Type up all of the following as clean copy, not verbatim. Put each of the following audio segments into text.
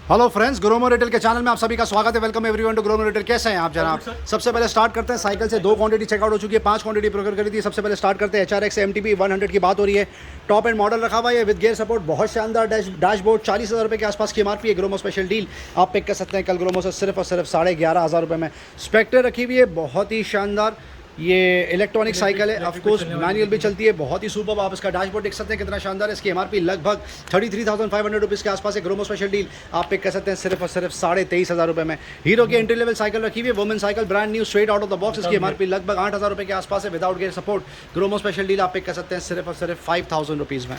Hello friends, Gromo Retail के channel में आप सभी का स्वागत है। Welcome everyone to Gromo Retail. कैसे हैं आप जनाब? सबसे पहले स्टार्ट करते हैं साइकिल से। 2 क्वांटिटी चेकआउट हो चुकी है, 5 क्वांटिटी प्रोक्योर करी थी। सबसे पहले स्टार्ट करते हैं HRX MTB 100 की बात हो रही है। टॉप एंड मॉडल रखा हुआ है विद गियर सपोर्ट, बहुत शानदार डैशबोर्ड। 40,000 रुपये के आसपास की MRP है। ग्रोमो स्पेशल डील आप पिक कर सकते हैं कल ग्रोमो से सिर्फ और सिर्फ 11,500 रुपये में। स्पेक्टर रखी हुई है, बहुत ही शानदार। ये इलेक्ट्रॉनिक साइकिल है, ऑफ कोर्स मैनुअल भी चलती है, बहुत ही सुपर। आप इसका डैशबोर्ड देख सकते हैं कितना शानदार है। इसकी MRP लगभग 33,500 रुपीज़ के आसपास है। ग्रोमो स्पेशल डील आप पिक कर सकते हैं सिर्फ और सिर्फ 23,500 रुपये में। हीरो की एंट्री लेवल साइकिल रखी हुई है, women cycle, brand new, straight out of the box. इसकी MRP लगभग 8,000 रुपये के आसपास है without gear support. Gromo special deal आप पिक कर सकते हैं सिर्फ और सिर्फ 5,000 रुपीज़ में।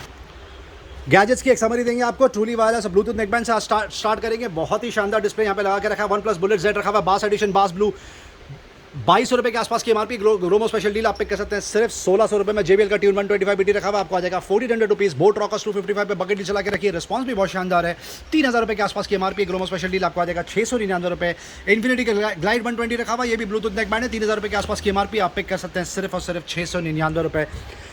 गैजेट्स की एक समरी देंगे आपको। ट्रूली वायरलेस ब्लूटूथ नेकबैंड से स्टार्ट करेंगे। बहुत ही शानदार डिस्प्ले यहाँ पे लगा के रखा है। OnePlus बुलेट Z रखा हुआ है, बास एडिशन, बास ब्लू। 2200 रुपये के आसपास की MRP। ग्रोमो स्पेशल डील आप पिक कर सकते हैं सिर्फ 1600 रुपये में। JBL का ट्यून 125 BT रखा हुआ आपको आ जाएगा 1400 रुपीज़। बोट रॉकर्स 255 पे बकेट डील चला के रखिए, रिस्पांस भी बहुत शानदार है। 3000 रुपये के आसपास की MRP। ग्रोमो स्पेशल डील आपको आ जाएगा 699 रुपये। इन्फिनिटी का ग्लाइड 120 रखा हुआ, ये भी ब्लूटूथ नेकबैंड है। 3000 रुपये के आसपास की MRP आप पिक कर सकते हैं सिर्फ और सिर्फ 699 रुपये।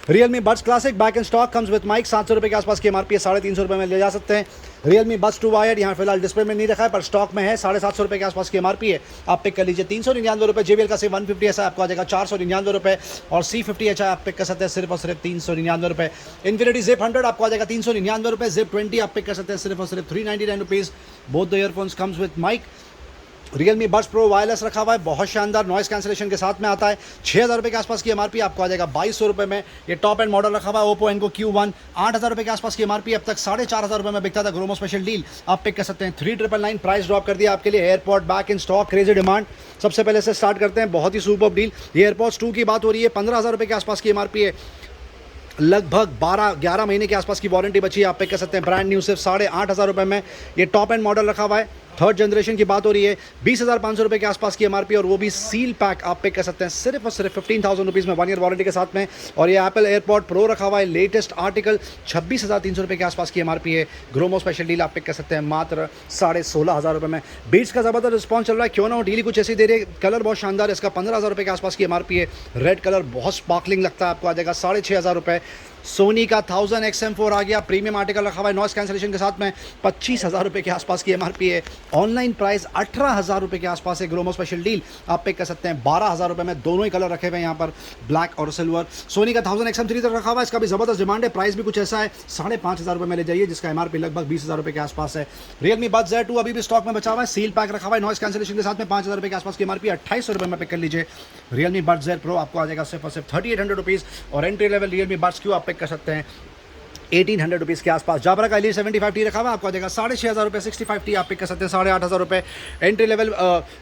Realme Buds Classic back in stock, comes with mic. 700 रुपये के आसपास की MRP है, 350 रुपये में ले जा सकते हैं। Realme Buds 2 वायर्ड यहाँ फिलहाल डिस्प्ले में नहीं रखा है पर स्टॉक में है, 750 रुपये के आसपास की MRP है, आप पिक कर लीजिए 399 रुपये। JBL का 150 ऐसा आपको आ जाएगा 499 रुपये और C50 ऐसा आप पिक कर सकते हैं सिर्फ और सिर्फ 399 रुपये। Infinity Zip 100 आपको आ जाएगा 399 रुपये। Zip 20 आप पिक कर सकते हैं सिर्फ और सिर्फ 399 rupees. Both the earphones comes with mic. Realme Buds Pro wireless रखा हुआ है, बहुत शानदार, नॉइस कैंसिलेशन के साथ में आता है। 6,000 रुपये के आसपास की MRP आपको आ जाएगा 2200 रुपये में। ये टॉप एंड मॉडल रखा हुआ है Oppo Enco Q1, 8,000 रुपये के आसपास की MRP। अब तक 4,500 रुपये में बिकता था। ग्रोमो स्पेशल डील आप पिक कर सकते हैं 3999। प्राइस ड्रॉप कर दिया आपके लिए। AirPod back in stock, crazy demand. सबसे पहले से स्टार्ट करते हैं, बहुत ही सुपर डील। ये एयरपॉड्स 2 की बात हो रही है, 15,000 रुपये के आसपास की MRP है। लगभग 12-11 महीने के आसपास की वारंटी बची है, आप पिक कर सकते हैं ब्रांड न्यू सिर्फ 8,500 रुपये में। ये टॉप एंड मॉडल रखा हुआ है, 3rd जनरेशन की बात हो रही है। 20,500 रुपये के आसपास की MRP और वो भी सील पैक आप पिक कर सकते हैं सिर्फ और सिर्फ 15,000 रुपीज़ में, 1 ईयर वारंटी के साथ में। और ये एप्पल एयरपॉड प्रो रखा हुआ है, लेटेस्ट आर्टिकल, 26,300 रुपये के आसपास की MRP है। ग्रोमो स्पेशल डील आप पिक कर सकते हैं मात्र 16,500 रुपये में। बीट्स का ज़बरदस्त रिस्पॉन्स चल रहा है, क्यों ना हो डील कुछ ऐसी दे रही है। कलर बहुत शानदार है इसका, 15,000 रुपये के आसपास की MRP है। रेड कलर बहुत स्पार्कलिंग लगता है, आपको आ जाएगा 6,500 रुपये। सोनी का 1000 XM4 आ गया, प्रीमियम आर्टिकल रखा हुआ है, नॉइस कैंसिलेशन के साथ में, 25,000 रुपये के आसपास की MRP है। ऑनलाइन प्राइस 18,000 रुपये के आसपास है। ग्रोमो स्पेशल डील आप पिक कर सकते हैं 12,000 रुपये में। दोनों ही कलर रखे हुए हैं यहाँ पर, ब्लैक और सिल्वर। सोनी का 1000 XM3 तक रखा हुआ है, इसका भी ज़बरदस्त डिमांड है। प्राइस भी कुछ ऐसा है, 5,500 रुपये में ले जाइए, जिसका MRP लगभग 20,000 रुपये के आसपास है। Realme Buds Z2 अभी भी स्टॉक में बचा हुआ है, सील पैक रखा हुआ है, नॉइस कैंसिलेशन के साथ में, 5,000 रुपये के आसपास की MRP, 2800 रुपये में पिक कर लीजिए। Realme Buds Z Pro आपको आ जाएगा सिर्फ और सिर्फ 3,800 रुपीज़। और entry level Realme Buds Q आप पिक कर सकते हैं 1,800 रुपीज़ के आसपास। जाबरा का Elite 75T रखा हुआ है, आपको आ जाएगा 6,500 रुपये। 65T आप पिक कर सकते हैं 8,500 रुपये। एंट्री लेवल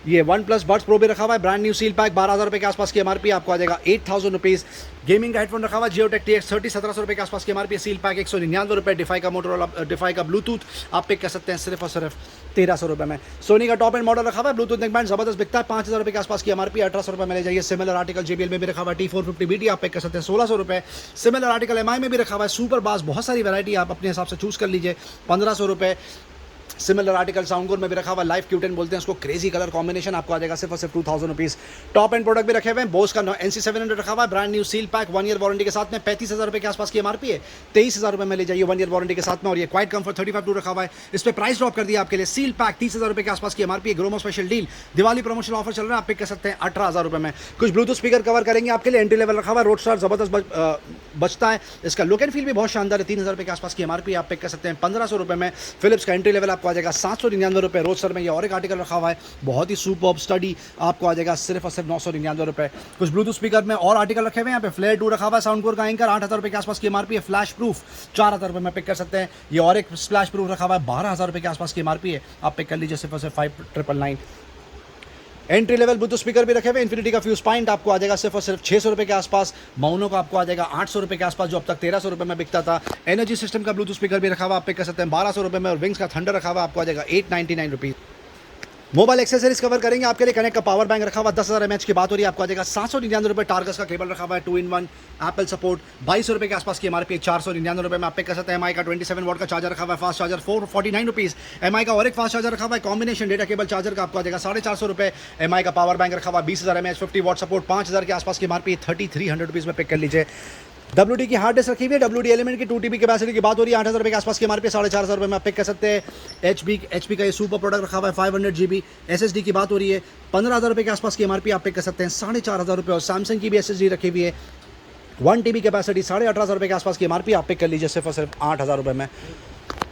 ये OnePlus Buds Pro भी रखा हुआ है, ब्रांड न्यू, सील पैक, 12,000 रुपये के आसपास की MRP आपको आ जाएगा 8,000 रुपीज़। गेमिंग का हेडफोन रखा हुआ है Geotech TX30, 1,700 रुपये के आसपास की MRP, सील पैक 199 रुपये। डिफाई का मोटरोला, डिफाई का ब्लूटूथ आप पिक कर सकते हैं सिर्फ और सिर्फ 1,300 रुपये में। सोनी का टॉप एंड मॉडल रखा हुआ है, ब्लूटूथ नेकबैंड ज़बरदस्त बिकता है, 5,000 रुपये के आसपास की MRP, 1,800 रुपये में ले जाइए। सिमिलर आर्टिकल JBL में भी रखा हुआ है, T450 BT आप पिक कर सकते हैं 1,600 रुपये। सिमिलर आर्टिकल MI में भी रखा हुआ है, सुपर बास, बहुत सारी वैरायटी आप अपने हिसाब से चूज़ कर लीजिए, 1,500 रुपये। सिमिलर आर्टिकल साउंडकोर में भी रखा हुआ, लाइव Q10 बोलते हैं उसको, क्रेजी कलर कॉम्बिनेशन आपको आ जाएगा सिर्फ और सिर्फ 2,000 रुपीज़। टॉप एंड प्रोडक्ट भी रखे हुए हैं, बोस का NC700 रखा हुआ है, brand new, seal pack, 1 year warranty के साथ में, 35,000 रुपये के आसपास की MRP है, 23,000 रुपये में ले जाइए 1 ईयर वारंटी के साथ में। और ये क्वाइट कंफर्ट 35 रखा हुआ है, इस पर प्राइस ड्रॉप कर दिया आपके लिए। सील पैक 30,000 रुपये के आसपास की MRP है। Gromo special deal, Diwali promotional offer चल रहा है, आप पिक कर सकते हैं 18,000 रुपये में। कुछ ब्लूटूथ स्पीकर कवर करेंगे आपके लिए, एंट्री लेवल रखा हुआ है, रोडस्टार ज़बरदस्त बचता है, इसका लुक एंड फील भी बहुत शानदार है। 3,000 रुपये के आसपास की MRP आप पिक कर सकते हैं 1,500 रुपये में। फिलिप्स का एंट्री लेवल आपको आ जाएगा 799 रुपये। रोडस्टर में ये और एक आर्टिकल रखा हुआ है, बहुत ही सुपर्ब स्टडी, आपको आ जाएगा सिर्फ और सिर्फ 999 रुपये। कुछ ब्लूटूथ स्पीकर में और आर्टिकल रखे हुए हैं यहाँ पे, फ्लेयर 2 रखा हुआ है, साउंडकोर का एंकर, 8,000 रुपये के आसपास की MRP है। फ्लैश प्रूफ 4,000 रुपये में पिक कर सकते हैं। ये और एक स्प्लैश प्रूफ रखा हुआ है, 12,000 रुपये के आसपास की MRP है, आप पिक कर लीजिए सिर्फ और सिर्फ 5,999। एंट्री लेवल ब्लूटूथ स्पीकर भी रखे हुए। इन्फिनिटी का फ्यूज पॉइंट आपको आ जाएगा सिर्फ और सिर्फ 600 रुपये के आसपास। माउनो का आपको आ जाएगा 800 रुपये के आसपास, जो अब तक 1,300 रुपये में बिकता था। एनर्जी सिस्टम का ब्लूटूथ स्पीकर भी रखा हुआ, आप पिक कर सकते हैं 1,200 रुपये में। और विंग्स का थंडर रखा हुआ आपको आ जाएगा 899 रुपीज़। मोबाइल एक्सेसरीज कवर करेंगे आपके लिए। कनेक्ट का पावर बैंक रखा हुआ 10,000 mAh की बात हो रही है, आपको आ जाएगा 799 रुपये। टार्गस का केबल रखा हुआ है 2-in-1, एप्पल सपोर्ट, 2200 रुपये के आसपास की MRP, 499 रुपये में आप पिक कर सकते हैं। MI का 27 वाट का चार्जर रखा हुआ है, फास्ट चार्जर 449 रुपीज़। MI का और एक फास्ट चार्जर रखा हुआ है, कॉम्बिनेशन डेटा केबल चार्जर का, आपको आ जाएगा 450 रुपये। MI का पावर बैंक रखा हुआ है 20,000 mAh, 50 वाट सपोर्ट, 5,000 के आसपास की MRP, 3,300 रुपीज़ में पिक कर लीजिए। WD की हार्ड डिस्क रखी हुई है, WD एलिमेंट की 2 TB कैपेसिटी की बात हो रही है, 8,000 रुपये के आसपास की MRP, 4,500 रुपये में आप पिक कर सकते हैं। HP का ये सुपर प्रोडक्ट रखा हुआ है, 500 GB SSD की बात हो रही है, 15,000 रुपये के आसपास की MRP आप पिक कर सकते हैं, 4,500 रुपये। और सैमसंग की भी SSD रखी हुई है, 1 TB कैपेसिटी, 18,500 रुपये के आसपास की MRP आप पिक कर लीजिए सिर्फ और सिर्फ 8,000 रुपये में।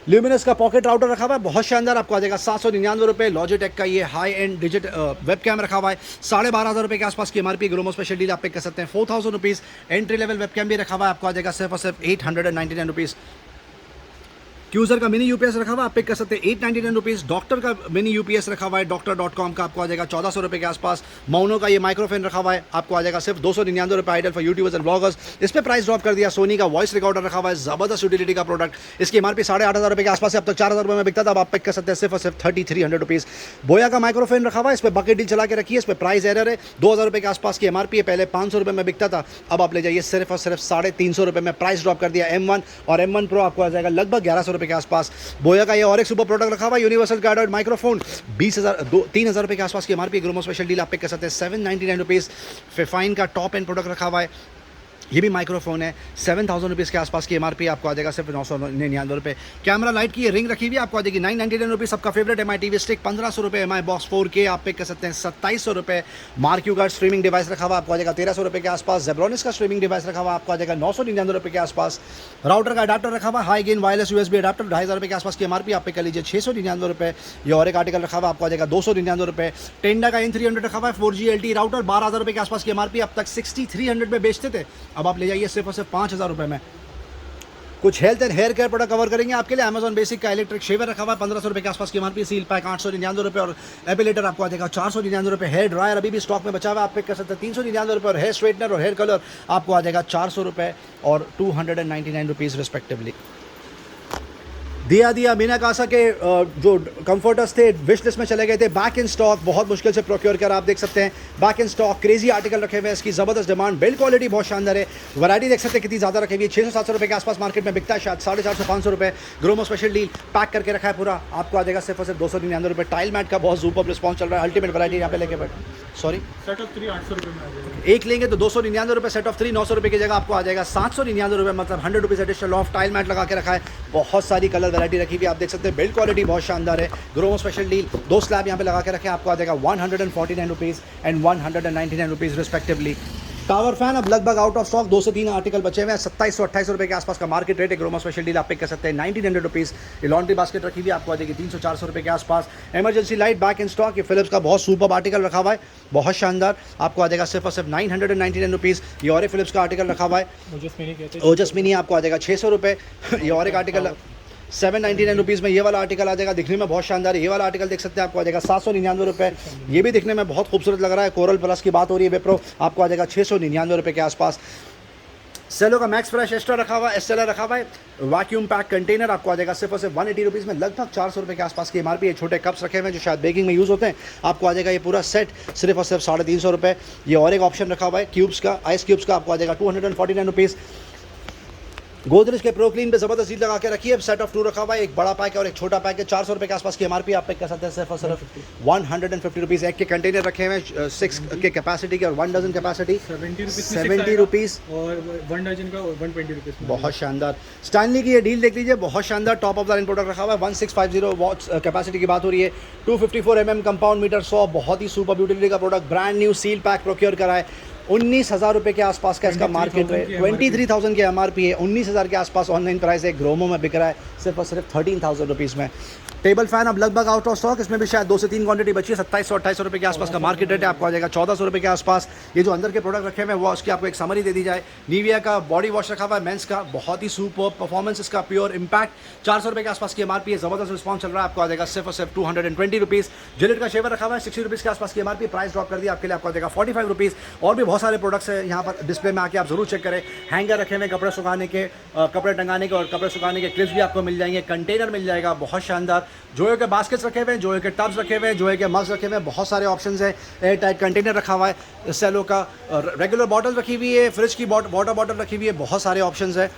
ल्यूमिनस का पॉकेट राउटर रखा हुआ है, बहुत शानदार, आपको आ जाएगा 799 रुपये। लॉजिटेक का ये high end digit web cam रखा हुआ है, 12,500 रुपये के आसपास की MRP। ग्रोमो स्पेशल डील आप पिक कर सकते हैं, 4,000 rupees. Entry level web cam भी रखा हुआ है, आपको आ जाएगा सिर्फ और सिर्फ 899 रुपीज़। क्यूजर का मिनी यूपीएस रखा हुआ है, आप पिक कर सकते हैं 899 रुपीज़। डॉक्टर का मिनी यूपीएस रखा हुआ है, doctor.com का, आपको आ जाएगा 1400 रुपये के आसपास। माउनो का ये माइक्रोफोन रखा हुआ है, आपको आ जाएगा सिर्फ 299 रुपये। Ideal for YouTubers and bloggers, इस पर प्राइस ड्रॉप कर दिया। सोनी का वॉइस रिकॉर्डर रखा हुआ है, जबरदस्त यूटिलिटी का प्रोडक्ट, इसकी MRP 8,500 रुपये के आसपास है, अब तक 4,000 रुपये में बिकता था, अब आप पिक कर सकते हैं सिर्फ और सिर्फ 3,300 रुपीज़। बोया का माइक्रोफोन रखा हुआ है, इस पर बकेट डील चला के रखी है, इस पर प्राइस एरर है, 2,000 रुपये के आसपास की MRP है, पहले 500 रुपये में बिकता था, अब आप ले जाइए सिर्फ और सिर्फ 350 रुपये में। प्राइस ड्रॉप कर दिया। M1 और M1 Pro आपको आ जाएगा लगभग 1,100 रुपये के आसपास। बोया का ये और एक सुपर प्रोडक्ट रखा हुआ है, यूनिवर्सल गार्ड माइक्रोफोन, 3,000 रुपये के आसपास की MRP। ग्रोमो स्पेशल डील आप पिक कर सकते हैं 799 रुपीज़। फिफाइन का टॉप एंड प्रोडक्ट रखा हुआ है, ये भी माइक्रोफोन है, 7,000 रुपीज़ के आसपास की MRP आपको आ जाएगा सिर्फ 999 रुपये। कैमरा लाइट की ये रिंग रखी हुई है, आपको आ जाएगी 999 रुपीज़। सबका फेवरेट MI TV स्टिक 1,500 रुपये। MI बॉक्स 4K आप पिक कर सकते हैं 2,700 रुपये। Mark you guard streaming device रखा हुआ आपको आ जाएगा 1,300 रुपये के आसपास। जेब्रोनिक्स का स्ट्रीमिंग डिवाइस रखा हुआ आपको आ जाएगा 999 रुपये के आसपास। राउटर का अडाप्टर रखा हुआ, high gain wireless USB adapter, 2,500 रुपये के आसपास की MRP आप पिक कर लीजिए 699 रुपये। ये और एक आर्टिकल रखा हुआ आपको आ जाएगा 299 रुपये। टेंडा का N300 रखा हुआ है, 4G LTE राउटर, 12,000 रुपये के आसपास की MRP, अब तक 6,300 में बेचते थे, अब आप ले जाइए सिर्फ 5,000 रुपये में। कुछ health and hair care product cover करेंगे आपके लिए। Amazon बेसिक का इलेक्ट्रिक शेवर रखा हुआ है, 1,500 रुपये के आसपास की MRP। सील पैक 899 रुपये और एपिलेटर आपको आ जाएगा 499 रुपये। हेयर ड्रायर अभी भी स्टॉक में बचा हुआ है, आप पिक कर सकते हैं 399 रुपये। और हेयर स्ट्रेटनर और हेयर कलर आपको आ जाएगा 400 रुपये और 299 रुपीज़ रिस्पेक्टिवली। दिया मीना कासा के जो कंफर्टर्स थे विश लिस्ट में चले गए थे, बैक इन स्टॉक, बहुत मुश्किल से प्रोक्योर कर, आप देख सकते हैं back in stock, crazy article रखे हुए हैं, इसकी ज़बरदस्त डिमांड, बिल्ड क्वालिटी बहुत शानदार है, वैरायटी देख सकते हैं कितनी ज़्यादा रखी हुई है। 600-700 रुपये के आसपास मार्केट में बिकता है, शायद 450-500 रुपये। ग्रोमो स्पेशल डील पैक करके रखा है पूरा, आपको आ जाएगा सिर्फ और सिर्फ 299 रुपये। टाइल मैट का बहुत सुपर रिस्पॉन्स चल रहा है, अल्टीमेट वैरायटी यहाँ पे लेके बैठ, सॉरी सेट ऑफ 3 800 रुपये में एक लेंगे तो 299 रुपये, सेट ऑफ 3 900 रुपये की जगह आपको आ जाएगा 799 रुपये, मतलब 100 rupees additional off. Tile mat लगा के रखा है, बहुत सारी कलर वैरायटी रखी हुई है, आप देख सकते हैं बिल्ड क्वालिटी बहुत शानदार है। ग्रोमो स्पेशल डील 2 स्लैब यहाँ पे लगा के रखे हैं, आपको आ जाएगा 149 rupees and 199 rupees respectively. Tower fan अब लगभग आउट ऑफ स्टॉक, 2 से 3 आर्टिकल बचे हुए हैं, 2728 रुपये के आसपास का मार्केट रेट है। ग्रोमो स्पेशल डील आप पिक कर सकते हैं 1900 रुपीज़। ये लॉन्ड्री बास्केट रखी हुई है, आपको आ जाएगी 300-400 रुपये के आसपास। Emergency light back in stock, ये फिलिप्स का बहुत सुपर आर्टिकल रखा हुआ है, बहुत शानदार, आपको आ जाएगा सिर्फ और सिर्फ 999 रुपीज़। ये और एक फिलिप्स का आर्टिकल रखा हुआ है, ओजस मिनी, आपको आ जाएगा 600 रुपये। ये और एक आर्टिकल 799 रुपीज़ में ये वाला आर्टिकल आ जाएगा, दिखने में बहुत शानदार है। ये वाला आर्टिकल देख सकते हैं, आपको आ जाएगा 799 रुपये। ये भी दिखने में बहुत खूबसूरत लग रहा है, कोरल प्लस की बात हो रही है विप्रो, आपको आ जाएगा 699 रुपये के आसपास। सेलो का मैक्स फ्रेश एक्स्ट्रा रखा हुआ है, एस्टेलर रखा हुआ है, वैक्यूम पैक कंटेनर, आपको आ जाएगा सिर्फ और सिर्फ 180 रुपीज़ में, लगभग 400 रुपये के आसपास की MRP है। छोटे कप्स रखे हुए हैं जो शायद बेकिंग में यूज़ होते हैं, आपको आ जाएगा ये पूरा सेट सिर्फ और सिर्फ 350 रुपये। ये और एक ऑप्शन रखा हुआ है क्यूब्स का, आइस क्यूब्स का, आपको आ जाएगा 249 रुपीज़। गोदरेज के प्रोक्लीन पे ज़बरदस्त सील लगा के रखी है, सेट ऑफ 2 रखा हुआ है, एक बड़ा पैक है और एक छोटा पैक है, 400 रुपये के आसपास की MRP आप पिक कर सकते हैं सिर्फ और सिर्फ 150 रुपीज़। एक के कंटेनर रखे हुए हैं 6 के कैपेसिटी के और 1 डजन कैपेसिटी 70 रुपीज़ और 1 डजन का 120 रुपीज़। बहुत शानदार। स्टैनली की ये डील देख लीजिए, बहुत शानदार, top of the line product रखा हुआ है, 1650 वॉट्स कैपेसिटी की बात हो रही है, 254 mm कंपाउंड मीटर 100, बहुत ही सुपर यूटिलिटी का product, brand new seal pack procure करा है। 19,000 रुपये के आसपास का इसका मार्केट है, 23,000 की MRP है, 19,000 के आसपास ऑनलाइन प्राइस है। ग्रोमो में बिक रहा है सिर्फ और सिर्फ 13,000 रुपीज़ में। टेबल फैन अब लगभग आउट ऑफ स्टॉक, इसमें भी शायद 2 से 3 क्वांटिटी बची है, 2700-2800 रुपये के आसपास का मार्केट रेट है, आपको आ जाएगा 1400 रुपये के आसपास। ये जो अंदर के प्रोडक्ट रखे हुए हैं वो उसकी आपको एक समरी दे दी जाए। निविया का बॉडी वॉश रखा हुआ है मेंस का, बहुत ही सुपर परफॉर्मेंस इसका, प्योर इम्पैक्ट, 400 रुपये के आसपास की MRP है, ज़बरदस्त रिस्पॉन्स चल रहा है, आपको आ जाएगा सिर्फ और सिर्फ 220 रुपीज़। जिलेट का शेवर रखा हुआ है 60 रुपीज़ के आसपास की MRP, प्राइस ड्रॉप कर दिया आपके लिए, आपको आ जाएगा 45 रुपीज़। और भी बहुत सारे प्रोडक्ट्स हैं यहाँ पर डिस्प्ले में, आके आप जरूर चेक करें। हैंगर रखे हुए कपड़े सुखाने के, कपड़े टंगाने के और कपड़े सुखाने के क्लिप्स भी आपको मिल जाएंगे, कंटेनर मिल जाएगा बहुत शानदार, जोयो के बास्केट्स रखे हुए हैं, जोयो के टब्स रखे हुए हैं, जोयो के मग्स रखे हुए हैं, बहुत सारे ऑप्शंस हैं। एयर टाइट कंटेनर रखा हुआ है, सेलो का रेगुलर बॉटल रखी हुई है, फ्रिज की वाटर बॉटल रखी हुई है, बहुत सारे ऑप्शंस हैं।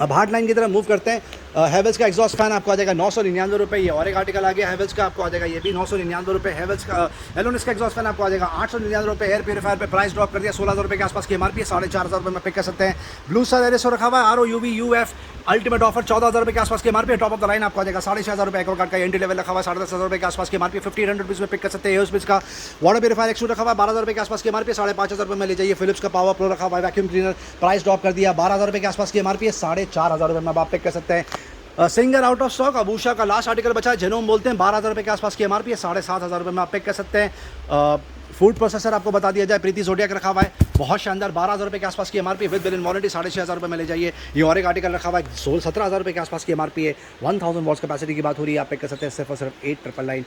अब हार्ड लाइन की तरफ मूव करते हैं। हैवेल्स का एग्जॉस्ट फैन आपको आ जाएगा 999 रुपये। ये और एक आर्टिकल आ गया हैवेल्स का, आपको आ जाएगा ये भी 999 रुपये। हैवेल्स का एलोनिस का एग्जॉस्ट फैन आपको आ जाएगा 899 रुपये। एयर प्यूरीफायर पे प्राइस ड्रॉप कर दिया, 16,000 रुपये के आसपास की एमआरपी, 4,500 रुपये में पिक कर सकते हैं। ब्लू स्टार एरिसो रखा हुआ है, ROUV अल्टीमेट ऑफर 14,000 रुपये के आसपास की MRP. Top of the line आपको आ जाएगा 6,500 रुपये। एक्वागार्ड का एंट्री लेवल रखा हुआ है 10,500 रुपये के आसपास की एमआरपी, 1,500 रुपीज़ में पिक कर सकते हैं। एयरस्पेस का वाटर प्यूरीफायर एक्सू रखा हुआ है 12,000 रुपये के आसपास की एमआरपी, 5,500 रुपये में ले जाइए। फिलिप्स का पावर प्रो रखा हुआ है वैक्यूम क्लीनर, प्राइस ड्रॉप कर दिया, 12,000 रुपये के आसपास की एमआरपी है, 4,500 रुपये में आप पिक कर सकते हैं। Singer out of stock. अब उषा का लास्ट आर्टिकल बचा है, जेनोम बोलते हैं, 12,000 रुपये के आसपास की एमआरपी है, 7,500 रुपये में आप पिक कर सकते हैं। फूड प्रोसेसर आपको बता दिया जाए, प्रीति जोडियाक रखा हुआ है, बहुत शानदार, 12,000 रुपये के आसपास की MRP with bill in warranty, 6,500 रुपये में ले जाइए। ये और एक आर्टिकल रखा हुआ है, 17,000 रुपये के आसपास की एमआरपी है, 1000 वॉट्स कैपेसिटी की बात हो रही है, आप पिक कर सकते हैं सिर्फ और सिर्फ 8,999।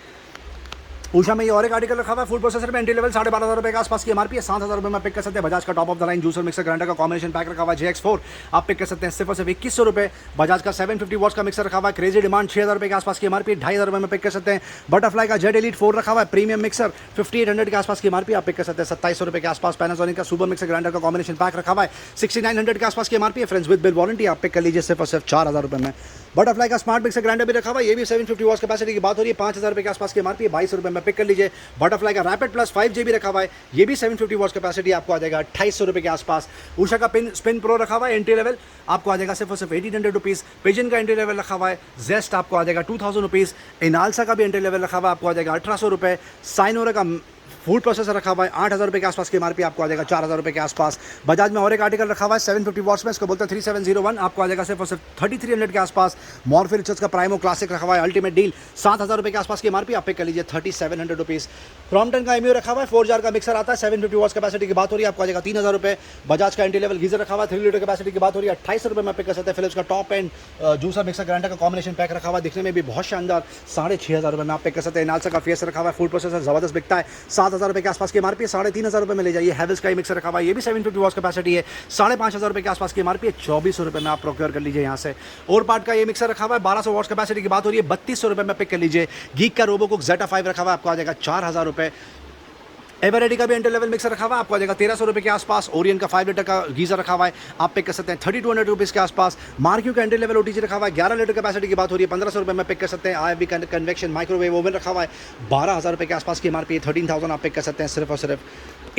उषा में ये और एक आर्टिकल रखा हुआ है, फूड प्रोसेसर में एंट्री लेवल 12,500 रुपये के आसपास की एमआरपी है, 7,000 रुपये में पिक कर सकते हैं। बजाज का top of the line juicer mixer grinder का कॉम्बिनेशन पैक रखा हुआ है JX4, आप पिक कर सकते हैं सिर्फ और सिर्फ 2,100 रुपये। बजाज का 750 वॉट्स का मिक्सर रखा हुआ है, क्रेजी डिमांड, 6,000 रुपये के आसपास की एमआरपी, 2,500 रुपये में पिक कर सकते हैं। बटरफ्लाई का जेड एलीट 4 रखा हुआ है, प्रीमियम मिक्सर, 5,800 के आसपास की एमआरपी, आप पिक कर सकते हैं 2,700 रुपये के आसपास। पैनासोनिक का सुपर मिक्सर ग्राइंडर का कॉम्बिनेशन पैक रखा हुआ है, 6,900 के आसपास की एमआरपी है, फ्रेंड्स विद बिल वारंटी, आप पिक कर लीजिए सिर्फ और सिर्फ 4,000 रुपये में। बटरफ्लाई का स्मार्ट मिक्सर ग्राइंडर भी रखा हुआ है, ये भी 750 वॉट्स कैपेसिटी की बात हो रही है, 5,000 रुपये के आसपास की एमआरपी है, 2,200 रुपये में पिक कर लीजिए। बटरफ्लाई का रैपिड प्लस 5GB रखा हुआ है, ये भी 750 वॉट्स कैपेसिटी, आपको आ जाएगा 2,800 रुपये के आसपास। उषा का स्पिन प्रो रखा हुआ है, एंट्री लेवल आपको आ जाएगा सिर्फ और सिर्फ 1,800 रुपीज़। पिजन का एंट्री लेवल रखा हुआ है, जेस्ट आपको आ जाएगा 2,000 रुपीज़। इनालसा का भी एंट्री लेवल रखा हुआ है, आपको आ जाएगा 1,800 रुपये। साइनोरा का फूड प्रोसेसर रखा हुआ है, 8,000 रुपये के आसपास की एमआरपी, आपको आ जाएगा 4,000 रुपये के आसपास। बजाज में और एक आर्टिकल रखा हुआ है 750 वॉट्स में, इसको बोलते हैं 3701, आपको आ जाएगा सिर्फ और सिर्फ 3,300 के आसपास। मॉर्फी रिचर्स का प्राइमो क्लासिक रखा हुआ है, अल्टीमेट डील, 7,000 रुपये के आसपास की एमआरपी, आप पे कर लीजिए 3,700 रुपीज़। क्रॉम्पटन का एमयू रखा हुआ है, 4 जार का मिक्सर आता है, 750 वॉट्स कैपेसिटी की बात हो रही है, आपको आ जाएगा 3,000 रुपये। बजाज का एंट्री लेवल गीजर रखा हुआ है, 3 लीटर कैपेसिटी की बात हो रही है, 2,800 रुपये में पिक कर सकते हैं। फिलिप्स का top and juicer mixer grinder का कॉम्बिनेशन पैक रखा हुआ है, दिखने में भी बहुत शानदार, 6,500 रुपये में आप पिक कर सकते हैं। नालसा का फेस रखा हुआ है, फूड प्रोसेसर जबरदस्त बिकता है, 7,000 रुपये के आसपास की एमआरपी, 3,500 रुपये में ले जाइए। हैवेल्स का मिक्सर रखा हुआ है, ये भी 750 वॉट्स कैपेसिटी है, 5,500 रुपये के आसपास की एमआरपी है, 2,400 रुपये में आप प्रोक्योर कर लीजिए यहाँ से। और पार्ट का ये मिक्सर रखा हुआ है, 1,200 वॉट्स कैपेसिटी की बात हो रही है, 3,200 रुपये में पिक कर लीजिए। गीक का रोबोकुक Z5 रखा हुआ है, आपको आ जाएगा 4,000 रुपये। एवरेडी का भी एंट्री लेवल मिक्सर रखा हुआ है, आपको आ जाएगा 1,300 रुपये के आसपास। ओरियन का 5 लीटर का गीजर रखा हुआ है, आप पिक कर सकते हैं 3,200 रुपीज़ के आसपास। मार्क्यू का एंट्री लेवल OTG रखा हुआ है, 11 लीटर कैपेसिटी की बात हो रही है, 1,500 रुपये में पिक कर सकते हैं। IFB का कन्वेक्शन माइक्रोवेव ओवन रखा हुआ है, 12,000 रुपये के आसपास की एमआरपी, 13,000 आप पिक कर सकते हैं सिर्फ और सिर्फ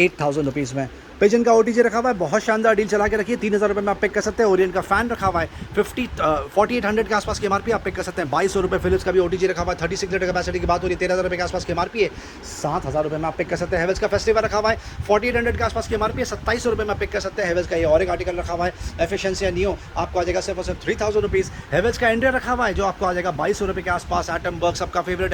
8,000 रुपीज़ में। पिजन का OTG रखा हुआ है, बहुत शानदार डील चला के रखिए, 3,000 रुपये में आप पिक कर सकते हैं। ओरियन का फैन रखा हुआ है, 4,800 के आसपास की एमआरपी, आप पिक कर सकते हैं 2,200 रुपये। फिलिप्स का भी OTG रखा हुआ है, 36 लीटर कैपेसिटी की बात हो रही है, 13,000 रुपये के आसपास की एमआरपी है, 7,000 रुपये में आप पिक कर सकते हैं। हैवेल्स का फेस्टिवल रखा हुआ है, 4,800 के आसपास की एमआरपी है, 2,700 रुपये में पिक कर सकते हैं। हैवेल्स का ये और एक आर्टिकल रखा हुआ है, एफिशिएंसी नियो, आपको आ जाएगा सिर्फ और सिर्फ 3,000 रुपीज़। हैवेल्स का एंड्रिया रखा हुआ है, जो आपको आ जाएगा 2,200 रुपये के आसपास। एटम वर्क सबका फेवरेट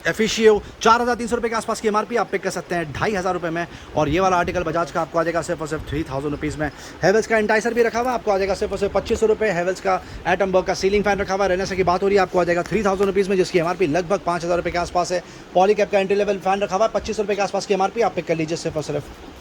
एफिशियो 4,300 रुपये के आसपास की एमआरपी, आप पिक कर सकते हैं 2,500 रुपये में। और ये वाला आर्टिकल बजाज का आपको आ जाएगा सिर्फ और सिर्फ 3,000 रुपीज़ में। हैवेल्स का एंटाइसर भी रखा हुआ है, आपको आ जाएगा सिर्फ और सिर्फ 2,500 रुपये। हैवेल्स का एटम बर्ग का सीलिंग फैन रखा हुआ है, रेनेसा की बात हो रही है, आपको आ जाएगा 3,000 रुपीज़ में, जिसकी एमआरपी लगभग 5,000 रुपये के आसपास है। पॉलीकैप का एंट्री लेवल फैन रखा हुआ है, 2,500 रुपये के आसपास की एमआरपी, आप पिक कर लीजिए सिर्फ और सिर्फ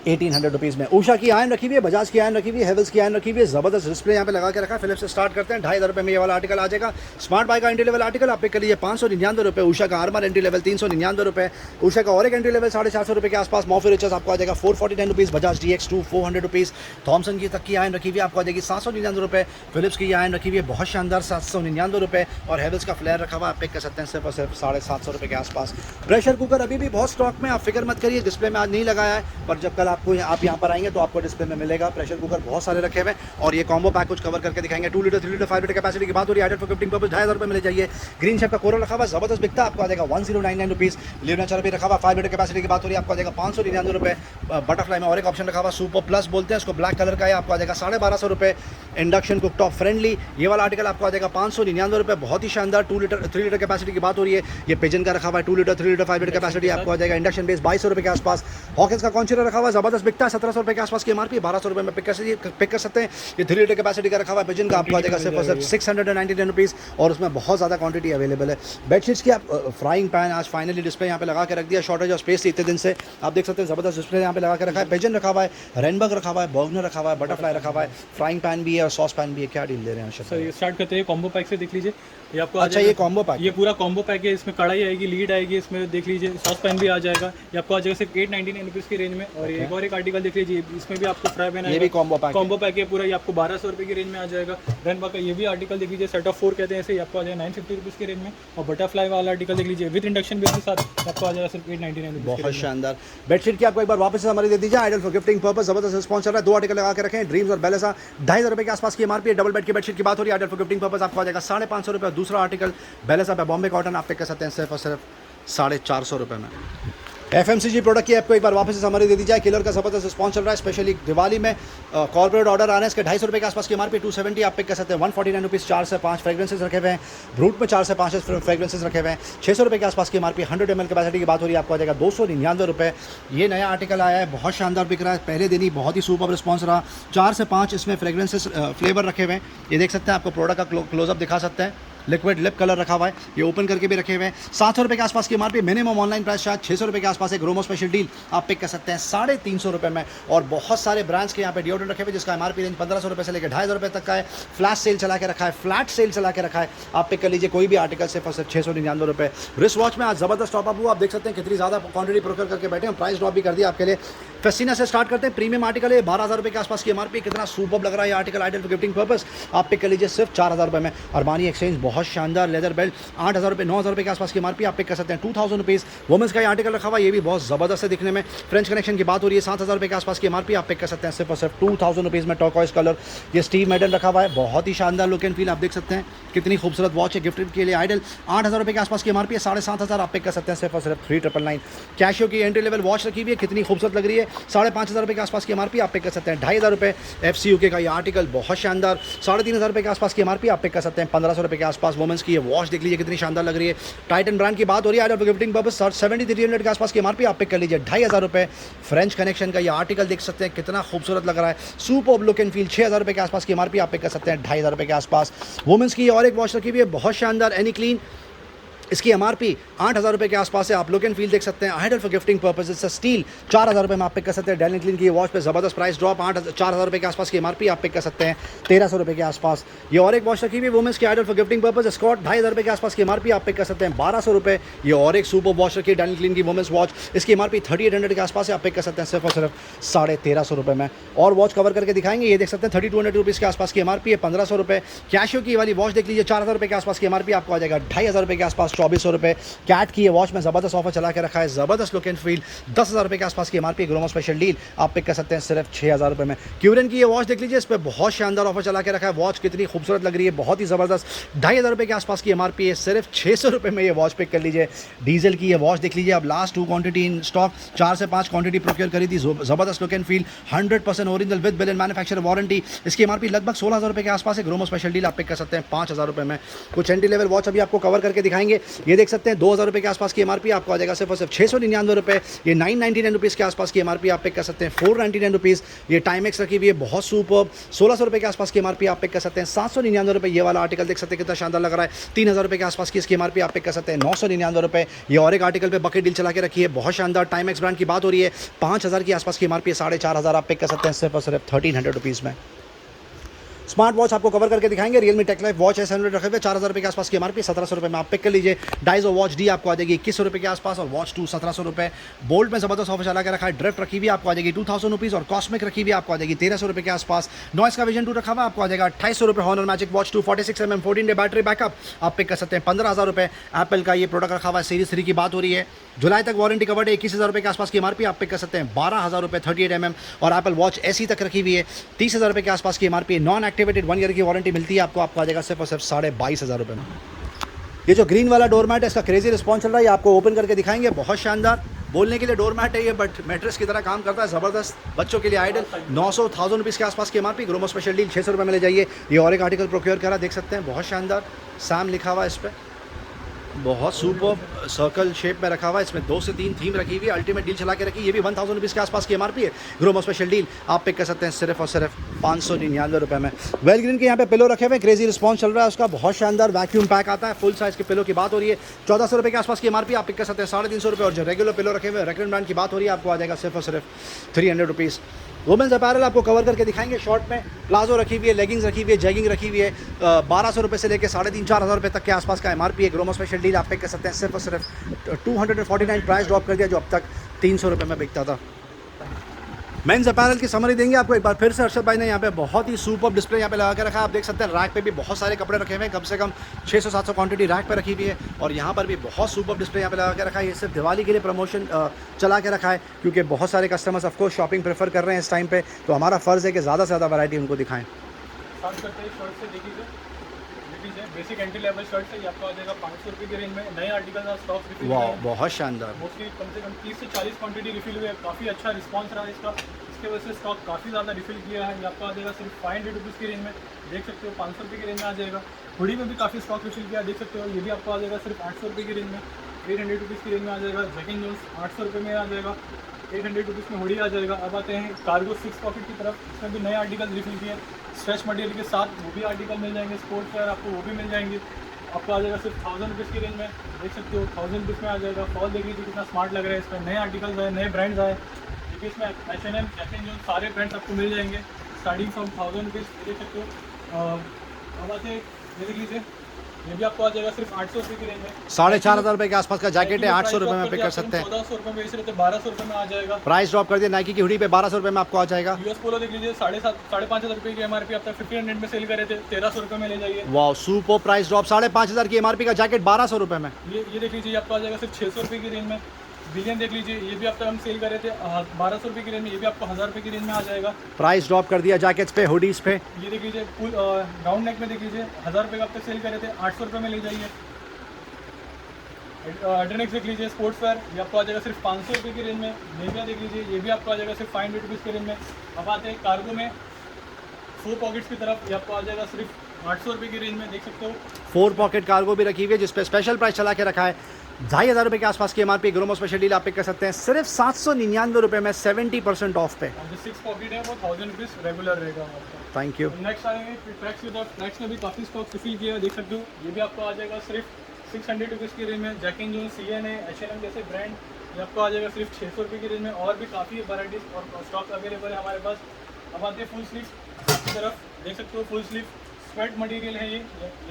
1,800 रुपीज़ में। उषा की आयन रखी हुई है, बजाज की आयन रखी हुई है, हैवेल्स की आयन रखी हुई है, जबरदस्त डिस्प्ले यहाँ पे लगा के रखा है। फिलिप्स से स्टार्ट करते हैं, 2,500 रुपये में ये वाला आर्टिकल आ जाएगा। स्मार्ट बाई का एंट्री लेवल आर्टिकल आप पिक कर लीजिए 599 रुपये। उषा का आर्मर एंट्री लेवल 399 रुपये। उषा का और एक एंट्री लेवल 450 रुपये के आसपास। मॉर्फी रिचर्स आपको आ जाएगा 449 rupees. Bajaj DX2 400 rupees. Thompson की तक की आयन रखी हुई है, आपको आ जाएगी 799 रुपये। फिलिप्स की आयन रखी हुई है, बहुत शानदार 799 रुपये। और हैवेल्स का फ्लेयर रखा हुआ आप पिक कर सकते हैं सिर्फ और सिर्फ 750 रुपये के आसपास। प्रेशर कुकर अभी भी बहुत स्टॉक में, आप फिक्र मत करिए, डिस्प्ले में आज नहीं लगाया है, पर जब कल आपको आप यहाँ पर आएंगे तो आपको डिस्प्ले में मिलेगा। प्रेशर कुकर बहुत सारे रखे हुए और ये कॉम्बो पैक कुछ कवर करके दिखाएंगे। 2 लीटर 3 लीटर 5 लीटर कैपेसिटी की बात हो रही है, एडेड फॉर गिफ्टिंग पर्पस 2,500 रुपये मिल जाइए। ग्रीन शेप का कोरल रखा हुआ जबरदस्त बिकता है, आपको आ जाएगा 1099 रुपीज़। लियोनेचर भी रखा हुआ 5 लीटर कैपेसिटी की बात हो रही है, आपको आ जाएगा 599 रुपये। बटरफ्लाई में और एक ऑप्शन रखा हुआ सुपर प्लस बोलते हैं इसको, ब्लैक कलर का है, आपको आ जाएगा 1,250 रुपये। इंडक्शन कुक टॉप फ्रेंडली ये वाला आर्टिकल आपको आ जाएगा 599 रुपये, बहुत ही शानदार। 2 लीटर 3 लीटर कैपेसिटी की बात हो रही है। ये पिजन का रखा हुआ है 2 लीटर 3 लीटर 5 लीटर कैपेसिटी, आपको आ जाएगा इंडक्शन बेस 2,200 रुपये के आसपास। हॉकिंस का कॉन्चुलर रखा हुआ जबरदस्त बिकता है, 1,700 रुपये के आसपास की एमआरपी, 1,200 रुपये में पिक कर सकते हैं। ये 3 लीटर कैपेसिटी का रखा हुआ है पिजन का, आपको आ जाएगा सिर्फ और सिर्फ 699 रुपीज़ और उसमें बहुत ज़्यादा क्वांटिटी अवेलेबल है। बेडशीट्स की आप फ्राइंग पैन आज फाइनली डिस्प्ले यहाँ पे लगा के रख दिया, शॉर्टेज ऑफ स्पेस थी इतने दिन से, आप देख सकते हैं जबरदस्त डिस्प्ले यहाँ पे लगा के रखा है। पिजन रखा हुआ है, रेनबर्ग रखा हुआ है, बर्गनर रखा हुआ है, बटरफ्लाई रखा हुआ है, फ्राइंग पैन भी है और सॉस पैन भी है। क्या डील दे रहे हैं सर? ये स्टार्ट करते हैं कॉम्बो पैक से, देख लीजिए ये आपको। अच्छा, ये कॉम्बो पैक, ये पूरा कॉम्बो पैक है, इसमें कढ़ाई आएगी, लीड आएगी, इसमें देख लीजिए सॉस पैन भी आ जाएगा। ये आपको आ जाएगा सिर्फ 899 रुपीज़ की रेंज में। और ये एक और एक आर्टिकल देख लीजिए, इसमें भी आपको फ्राई पैन ये भी कॉम्बो पैक है। कॉम्बो पैक है पूरा, ये आपको 1200 रुपये की रेंज में आ जाएगा। रनबा का ये भी आर्टिकल देख लीजिए, सेट ऑफ 4 कहते हैं ऐसे, आपको आ जाएगा 950 रुपीज़ की रेंज में। और बटरफ्लाई वाला आर्टिकल देख लीजिए विद इंडक्शन बेस के साथ, आपको आ जाएगा सिर्फ 899 रुपीज़। बहुत शानदार बेडशीट की आपको एक बार वापस से हमारी दे दीजिए, आइडल फॉर गिफ्टिंग पर्पस, जबरदस्त रिस्पॉन्स चल रहा है। 2 आर्टिकल लगा के रखें, ड्रीम्स और बेलेसा 2,500 रुपये के आसपास की एमआरपी। डबल बेड की बेडशीट की बात हो रही है, आइडल फॉर गिफ्टिंग पर्पस आपको आ जाएगा 550 रुपये। दूसरा आर्टिकल बेलेसा पे बॉम्बे कॉटन आप पिक कर सकते हैं सिर्फ और सिर्फ 450 रुपये में। FMCG प्रोडक्ट की आपको एक बार वापस से समरी दे दी जाए। किलर का जबरदस्त रिस्पॉन्स चल रहा है, स्पेशली दिवाली में कॉर्पोरेट ऑर्डर आने इसके 250 रुपये के आसपास की एमआरपी। 270 आप पिक कर सकते हैं। 149 रुपीज़ 4 से 5 फ्रेग्रेंसेस रखे हुए हैं। ब्रूट में 4 से 5 फ्रेग्रेंसेस रखे हुए हैं। 600 रुपये के आसपास की एमआरपी। 100 ml कैपेसिटी की बात हो रही है, आपको आ जाएगा 299 रुपये। ये नया आर्टिकल आया है, बहुत शानदार बिक रहा है, पहले दिन ही बहुत ही सुपर रिस्पॉन्स रहा। 4 से 5 इसमें फ्रेग्रेंसेस फ्लेवर रखे हुए हैं। ये देख सकते हैं, आपको प्रोडक्ट का क्लोजअप दिखा सकते हैं। लिक्विड लिप कलर रखा हुआ है, ये ओपन करके भी रखे हुए हैं। 700 रुपये के आसपास की एमआरपी। मिनिमम ऑनलाइन प्राइस शायद 600 रुपये के आसपास। एक रोमो स्पेशल डील आप पिक कर सकते हैं 350 रुपये में। और बहुत सारे ब्रांड्स के यहाँ पे डिओड्रेंट रखे हुए जिसका एमआरपी रेंज 1500 रुपये से लेकर 2,500 रुपये तक का है। फ्लैश सेल चला के रखा है, फ्लैट सेल चला के रखा है, आप पिक कर लीजिए कोई भी आर्टिकल सिर्फ और सिर्फ 699 रुपये। रिस्ट वॉच में आज जबरदस्त टॉप अप हुआ, आप देख सकते हैं कितनी ज़्यादा क्वांटिटी प्रोक्योर करके बैठे हैं, प्राइस ड्रॉप भी कर दिया आपके लिए। फेस्टिना से स्टार्ट करते हैं, प्रीमियम आर्टिकल है, 12,000 रुपये के आसपास की एमआरपी। कितना सुपर लग रहा है ये article, ideal for gifting purpose आप पिक कर लीजिए सिर्फ 4,000 रुपये में। अरमानी एक्सचेंज बहुत शानदार लेदर बेल्ट 8,000 रुपये 9,000 रुपये के आसपास की एमआरपी आप पिक कर सकते हैं। 2,000 रुपीज़ वुमेंस का ये आर्टिकल रखा हुआ, ये भी बहुत ज़बरदस्त है दिखने में। फ्रेंच कनेक्शन की बात हो रही है, 7,000 रुपये के आसपास की एमआरपी आप पिक कर सकते हैं सिर्फ और सिर्फ 2,000 रुपीज़ में। टॉर्कोइस कलर ये स्टीव मेडल रखा हुआ है, बहुत ही शानदार लुक एंड फील, आप देख सकते हैं कितनी खूबसूरत वॉच है। गिफ्ट के लिए आइडल 8,000 रुपये के आसपास की एमआरपी है। 7,500 आप पिक कर सकते हैं सिर्फ और सिर्फ 3,999। कैशियो की एंट्री लेवल वॉच रखी हुई है, कितनी खूबसूरत लग रही है। 5,500 रुपये के आसपास की एमआरपी आप पिक कर सकते हैं। 2,500 रुपये FCUK का ये आर्टिकल बहुत शानदार। 3,500 रुपये के आसपास की एमआरपी आप पिक कर सकते हैं। 1,500 रुपये के आसपास। वुमेंस की ये वॉच देख लीजिए कितनी शानदार लग रही है। टाइटन ब्रांड की बात हो रही है, आइडल फॉर गिफ्टिंग पर्पस 7300 के आसपास की एमआरपी आप पिक कर लीजिए 2,500 रुपये। फ्रेंच कनेक्शन का ये आर्टिकल देख सकते हैं कितना खूबसूरत लग रहा है, सुपर लुक एंड फील। 6,000 रुपये के आसपास की एमआरपी आप पिक कर सकते हैं 2,500 रुपये के आसपास। वुमेंस की और एक वॉच रखी हुई है बहुत शानदार, एनी क्लीन, इसकी एमआरपी 8,000 रुपये के आसपास है। आप लुक एंड फील देख सकते हैं, आइडल फॉर गिफ्टिंग पर्पस से स्टील 4,000 रुपये में आप पिक कर सकते हैं। डेल क्लीन की वॉच पे ज़बरदस्त प्राइस ड्रॉप, 4,000 रुपये के आसपास की एमआरपी आप पिक कर सकते हैं 1,300 रुपये के आसपास। ये और एक वॉच रखी हुई है वुमेंस की, ideal for gifting purpose Scott 2,500 रुपये के आसपास की एमआरपी आप पिक कर सकते हैं 1,200 रुपये। ये और एक सुपर वॉच रखी है डेल क्लीन की वुमेंस वॉच, इसकी एमआरपी 3,800 के आसपास है, आप पिक कर सकते हैं सिर्फ और सिर्फ 1,350 रुपये में। और वॉच कवर करके दिखाएंगे, ये देख सकते हैं 3,200 रुपीज़ के आसपास की एमआरपी है, 1,500 रुपये। कैशियो की वाली वॉच देख लीजिए 4,000 रुपये के आसपास की एमआरपी आपको आ जाएगा 2,500 रुपये के आसपास 2,400 रुपये। कैट की ये वॉच में ज़बरदस्त ऑफर चला के रखा है, ज़बरदस्त लुक एंड फील, 10,000 रुपये के आसपास की एमआरपी। ग्रोमो स्पेशल डील आप पिक कर सकते हैं सिर्फ 6,000 रुपये में। क्यूरन की ये वॉच देख लीजिए, इस पर बहुत शानदार ऑफर चला के रखा है। वॉच कितनी खूबसूरत लग रही है, बहुत ही ज़बरदस्त, 2,500 रुपये के आसपास की एमआरपी है, सिर्फ 600 रुपये में ये वॉच पिक कर लीजिए। डीजल की ये वॉच देख लीजिए, अब लास्ट 2 क्वांटिटी इन स्टॉक, 4 से 5 क्वांटिटी प्रोक्योर करी थी, ज़बरदस्त look and feel, 100% original with bill and manufacture warranty. इसकी एमआरपी लगभग 16,000 रुपये के आसपास है। ग्रोमो स्पेशल डील आप पिक कर सकते हैं 5,000 रुपये में। कुछ एंट्री लेवल वॉच अभी आपको कवर करके दिखाएंगे, ये देख सकते हैं 2,000 रुपये के आसपास की एमआरपी आपको आ जाएगा सिर्फ और सिर्फ 699 रुपये। ये 999 रुपीज़ के आसपास की एमआरपी आप पिक कर सकते हैं 499 रुपीज़। ये टाइमेक्स रखी हुई है बहुत सुपर, 1,600 रुपये के आसपास की एमआरपी आप पिक कर सकते हैं 799 रुपये। ये वाला आर्टिकल देख सकते हैं कितना शानदार लग रहा है, 3,000 रुपये के आसपास की इसकी एमआरपी आप पिक कर सकते हैं 999 रुपये। ये और एक आर्टिकल पे बकेट डील चला के रखी है, बहुत शानदार, टाइमेक्स ब्रांड की बात हो रही है, 5,000 के आसपास की एमआरपी है, 4,500 आप पिक कर सकते हैं सिर्फ और सिर्फ 1,300 रुपीज़ में। स्मार्ट वॉच आपको कवर करके दिखाएंगे, Realme take life watch S100 रखे हुए 4,000 रुपये के आसपास की एमआरपी, 1,700 रुपये में आप पिक कर लीजिए। डाइजो वॉच डी आपको आ जाएगी 2,100 रुपये के आसपास, और वॉच 2 1,700 रुपये। बोल्ट में ज़बरदस्त ऑफर चला के रखा है, ड्रिफ्ट रखी हुई आपको आ जाएगी 2,000 रुपीज़, और कॉस्मिक रखी हुई आपको आ जाएगी 1,300 रुपये के आसपास। नॉइस का विजन 2 रखा हुआ आपको आ जाएगा 2,800 रुपये। Honor magic watch 2 46mm 14 day battery backup आप पिक कर सकते हैं 15,000 रुपये। एप्पल का ये प्रोडक्ट रखा हुआ है, सीरीज 3 की बात हो रही है, जुलाई तक वारंटी कवर्ड है, 21,000 रुपये के आसपास की एमआरपी आप पिक कर सकते हैं 12,000 रुपये 38mm। और एप्पल वॉच SE तक रखी हुई है, 30,000 रुपये के आसपास की एमआरपी। नॉन एक्टिवेटेड 1 ईयर की वारंटी मिलती है आपको आ जाएगा सिर्फ और सिर्फ 22,500 रुपये में। ये जो ग्रीन वाला डोरमैट है, इसका क्रेजी रिस्पॉन्स चल रहा है, आपको ओपन करके दिखाएंगे, बहुत शानदार। बोलने के लिए डोरमैट है ये, बट मैट्रेस की तरह काम करता है, ज़बरदस्त। बच्चों के लिए आइडल 900,000 रुपीज़ के आसपास की एमआरपी। ग्रोमो स्पेशल डील 600 रुपये में ले जाइए। ये और एक आर्टिकल प्रोक्योर करा, देख सकते हैं बहुत शानदार, सैम लिखा हुआ है इस पर, बहुत सुपर सर्कल शेप में रखा हुआ है, इसमें 2 से 3 थीम रखी हुई है, अल्टीमेट डील चला के रखी, ये भी 1,000 रुपीज़ के आसपास की एमआरपी है। ग्रोमो स्पेशल डील आप पिक कर सकते हैं सिर्फ और सिर्फ 599 रुपये में। वेलग्रीन के यहाँ पे पिलो रखे हुए, क्रेजी रिस्पॉन्स चल रहा है उसका, बहुत शानदार। वैक्यूम पैक आता है, फुल साइज़ के पिलो की बात हो रही है, 1,400 रुपये के आसपास की एमआरपी आप पिक कर सकते हैं 350 रुपये। और जो रेगुलर पिलो रखे हुए रेगुलर ब्रांड की बात हो रही है, आपको आ जाएगा सिर्फ और सिर्फ 300 रुपीज़। वुमेंस अपैरल आपको कवर करके दिखाएंगे, शॉर्ट में प्लाजो रखी हुई है, लेगिंग्स रखी हुई है, जैगिंग रखी हुई है, 1,200 रुपये से लेकर 3,500-4,000 रुपये तक के आसपास का एमआरपी है। ग्रोमो स्पेशल डील आप पिक कर सकते हैं सिर्फ और सिर्फ 249 प्राइस ड्रॉप कर दिया, जो अब तक 300 रुपये में बिकता था। मेंस अपैरल की समरी देंगे आपको एक बार फिर से। अर्शद भाई ने यहाँ पे बहुत ही सुपर डिस्प्ले यहाँ पे लगा के रखा है। आप देख सकते हैं रैक पे भी बहुत सारे कपड़े रखे हुए हैं, कम से कम 600-700 क्वांटिटी रैक पे रखी हुई है। और यहाँ पर भी बहुत सुपर डिस्प्ले यहाँ पे लगा के रखा है। ये सिर्फ दिवाली के लिए प्रमोशन चला के रखा है, क्योंकि बहुत सारे कस्टमर्स ऑफकोर्स शॉपिंग प्रेफर कर रहे हैं इस टाइम पे, तो हमारा फ़र्ज़ है कि ज़्यादा से ज़्यादा वैरायटी उनको दिखाएं। स्टार्ट करते हैं शर्ट से। देखिए बेसिक एंट्री लेवल शर्ट से आपको आ जाएगा 500 रुपये की रेंज में। नए आर्टिकल का स्टॉक रिफिल वाह, बहुत शानदार। मोस्टली कम से कम 30 से 40 क्वांटिटी रिफिल हुई है। काफ़ी अच्छा रिस्पांस रहा है इसका, इसके वजह से स्टॉक काफ़ी ज़्यादा रिफिल किया है। ये आपको आ जाएगा सिर्फ 500 रुपीज़ की रेंज में, देख सकते हो 500 रुपये की रेंज में आ जाएगा। हुडी में भी काफ़ी स्टॉक रिफिल किया देख सकते हो, ये भी आपको आ जाएगा सिर्फ 800 रुपये की रेंज में, 800 रुपीज़ की रेंज में आ जाएगा। जैक एंड जोन्स 800 रुपये में आ जाएगा, 800 रुपीज़ में हुडी आ जाएगा। अब आते हैं कार्गो 6 पॉकेट की तरफ, इसमें भी नए आर्टिकल रिफिल किए स्ट्रेच मटेरियल के साथ, वो भी आर्टिकल मिल जाएंगे। स्पोर्ट्स वेयर आपको वो भी मिल जाएंगे। आपको आ जाएगा सिर्फ 1000 रुपीज़ की रेंज में, देख सकते हो 1000 रुपीज़ में आ जाएगा। फॉल देख लीजिए कितना स्मार्ट लग रहा है, इसमें नए आर्टिकल्स आए, नए ब्रांड्स आए। देखिए इसमें H&M, जैक एंड जोन्स सारे ब्रांड्स आपको मिल जाएंगे स्टार्टिंग फ्रॉम 1000 रुपीज़, देख सकते हो। अब आते हैं, ये देख लीजिए ये भी आपको आ जाएगा सिर्फ 800 रुपये की रेंज में। 4,500 रुपये के आसपास का जैकेट है, 800 रुपये में पिक कर सकते हैं। 1400 रुपये में, इसी रहते 1200 रुपये में आ जाएगा। प्राइस ड्रॉप कर दिया नाइकी की हुडी पे, 1200 रुपये में आपको आ जाएगा। यूएस पोलो देख लीजिए 5,500 रुपये की एमआरपी, आप 1500 में सेल करे थे, 1300 रुपये में ले जाइए। वाह, सुपर प्राइस ड्रॉप। 5,500 की एमआरपी का जैकेट 1200 रुपये में। ये देख लीजिए आपको आ जाएगा सिर्फ 600 रुपये की रेंज में। बिलियन देख लीजिए, ये भी आपका हम सेल कर रहे थे 1200 रुपये की रेंज में, ये भी आपको 1000 रुपये की रेंज में आ जाएगा। प्राइस ड्रॉप कर दिया जैकेट्स पे, हुडीज़ पे। ये देख लीजिए फुल राउंड नेक में देख लीजिए 1000 रुपये का आप सेल कर रहे थे, 800 रुपये में ले जाइए। एड्रेनिक्स देख लीजिए स्पोर्ट्स वेयर, ये आपको आ जाएगा सिर्फ 500 रुपये की रेंज में। नेविया देख लीजिए, ये भी आपको आ जाएगा सिर्फ 500 रुपीज़ की रेंज में। अब आते हैं कार्गो में 4 पॉकेट्स की तरफ, ये आपको आ जाएगा सिर्फ 800 रुपये की रेंज में, देख सकते हो। 4 पॉकेट कार्गो भी रखी हुई है, जिस पे स्पेशल प्राइस चला के रखा है 2,500 रुपये के आसपास की एमआरपी। ग्रोमो स्पेशल डील आप पिक कर सकते हैं सिर्फ 799 रुपये में, 70% ऑफ पे। और जो 6 पॉकेट है वो 1000 रुपीज़ रेगुलर रहेगा आपका। Thank you. नेक्स्ट आएंगे ट्रैक्स की तरफ। ट्रैक्स में भी काफ़ी स्टॉक रिफिल किया है, देख सकते हो। ये भी आपको आ जाएगा सिर्फ 600 रुपीज़ की रेंज में। Jack and Jones, CNA, H&M जैसे ब्रांड, ये आपको आ जाएगा सिर्फ 600 रुपये की रेंज में। और भी काफ़ी वैराइटीज़ और स्टॉक अवेलेबल है हमारे पास। अब आते हैं फुल स्लीव की तरफ, देख सकते हो फुल स्लीव स्वेट मटेरियल है ये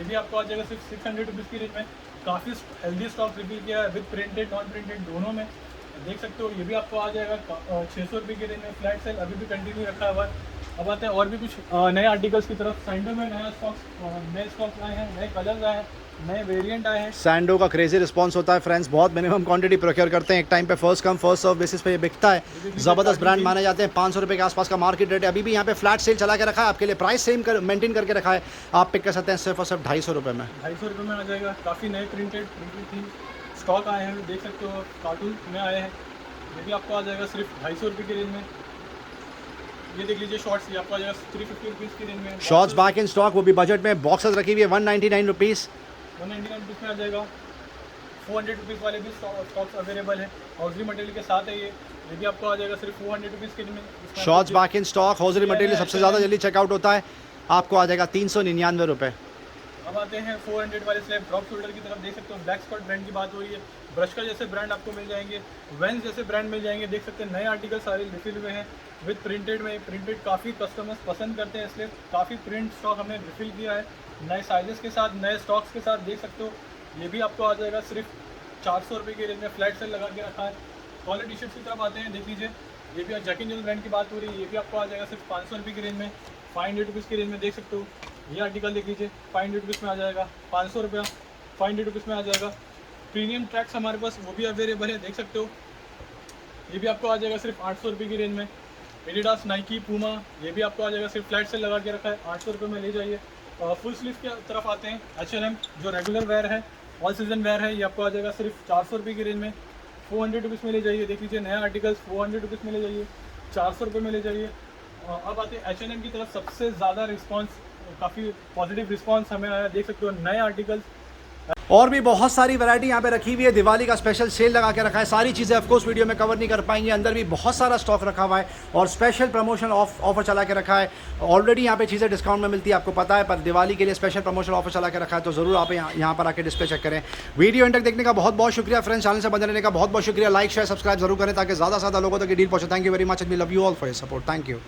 भी आपको आ जाएगा सिर्फ 600 रुपीज़ की रेंज में। काफ़ी हेल्दी स्टॉक रिफिल किया है विद प्रिंटेड नॉन प्रिंटेड दोनों में, देख सकते हो। ये भी आपको आ जाएगा 600 रुपये की रेंज में। फ्लैट सेल अभी भी कंटिन्यू रखा हुआ है। अब आते हैं और भी कुछ नए आर्टिकल्स की तरफ। सैंडो में नए स्टॉक्स आए हैं, नए कलर्स आए हैं, नए वेरिएंट आए हैं। सैंडो का क्रेजी रिस्पांस होता है फ्रेंड्स, बहुत मिनिमम क्वांटिटी प्रोक्योर करते हैं एक टाइम पे, first come first serve basis पे ये बिकता है। ज़बरदस्त ब्रांड माने जाते हैं। 500 रुपये के आसपास का मार्केट रेट है। अभी भी यहाँ पे फ्लैट सेल चला के रखा है आपके लिए, प्राइस सेम मेंटेन करके रखा है। आप पिक कर सकते हैं सिर्फ और सिर्फ 250 रुपये में। 250 रुपये में आ जाएगा। काफ़ी नए प्रिंटेड थीम स्टॉक आए हैं, देख सकते हो। कार्टून में आए हैं, ये भी आपको आ जाएगा सिर्फ 250 रुपये की रेंज में। ये देख लीजिए शॉर्ट्स, ये आपको आ जाएगा 350 रुपीज़ की रेंज में। शॉर्ट्स बैक इन स्टॉक, वो भी बजट में। बॉक्सेस रखी हुई है 199 रुपीज़, 199 रुपीज़ में आ जाएगा। 400 रुपीज़ वाले भी स्टॉक्स अवेलेबल है, हॉजरी मटेरियल के साथ है ये भी आपको आ जाएगा सिर्फ 400 रुपीज़ के रेंज में। Shorts back in stock, hosiery material सबसे ज़्यादा जल्दी चेकआउट होता है, आपको आ जाएगा 399 रुपये। अब आते हैं 400 वाले स्लैब ड्रॉप शोल्डर की तरफ, देख सकते हो। ब्लैक स्कॉट ब्रांड की बात हो रही है, ब्रश का जैसे ब्रांड आपको मिल जाएंगे, वेंस जैसे ब्रांड मिल जाएंगे, देख सकते हैं। नए आर्टिकल सारे रिफिल हुए हैं विद प्रिंटेड में। प्रिंटेड काफ़ी कस्टमर्स पसंद करते हैं, इसलिए काफ़ी प्रिंट स्टॉक हमने रिफिल किया है नए साइजेस के साथ, नए स्टॉक्स के साथ, देख सकते हो। ये भी आपको आ जाएगा सिर्फ 400 रुपये की रेंज में, फ्लैट सेल लगा के रखा है। कॉलर टी शर्ट्स की तरफ आते हैं, देख लीजिए। ये भी जैक एंड जोन्स ब्रांड की बात हो रही है, ये भी आपको आ जाएगा सिर्फ 500 रुपये की रेंज में, 500 रुपीज़ की रेंज में, देख सकते हो। ये आर्टिकल देख लीजिए, 500 रुपीज़ में आ जाएगा, 500 रुपया 500 रुपीज़ में आ जाएगा। प्रीमियम ट्रैक्स हमारे पास वो भी अवेलेबल है, देख सकते हो। ये भी आपको आ जाएगा सिर्फ 800 रुपये की रेंज में। एडिडास, नाइकी, पूमा, ये भी आपको आ जाएगा सिर्फ फ्लैट सेल लगा के रखा है, 800 रुपये में ले जाइए। फुल स्लीव की तरफ आते हैं। H&M जो रेगुलर वेयर है, ऑल सीजन वेयर है, ये आपको आ जाएगा सिर्फ 400 रुपये की रेंज में, 400 रुपीज़ में ले जाइए। देख लीजिए नया आर्टिकल्स 400 रुपीज़ में ले जाइए, 400 रुपये में ले जाइए। अब आते हैं H&M की तरफ। सबसे ज़्यादा रिस्पांस, काफ़ी पॉजिटिव रिस्पांस हमें आया, देख सकते हो। नए आर्टिकल्स और भी बहुत सारी वैरायटी यहाँ पे रखी हुई है। दिवाली का स्पेशल सेल लगा के रखा है। सारी चीज़ें ऑफकोर्स वीडियो में कवर नहीं कर पाएंगे, अंदर भी बहुत सारा स्टॉक रखा हुआ है और स्पेशल प्रमोशन ऑफर चला के रखा है। ऑलरेडी यहाँ पे चीज़ें डिस्काउंट में मिलती है, आपको पता है, पर दिवाली के लिए स्पेशल प्रमोशन ऑफर चला के रखा है, तो ज़रूर आप यहाँ पर आके डिस्प्ले चेक करें। वीडियो एंड तक देखने का बहुत बहुत शुक्रिया फ्रेंड्स, चैनल से बने रहने का बहुत बहुत शुक्रिया। लाइक शेयर सब्सक्राइब जरूर करें ताकि ज़्यादा से ज़्यादा लोगों तक ये डील पहुँचे। Thank you very much, we love you all for your support. Thank you.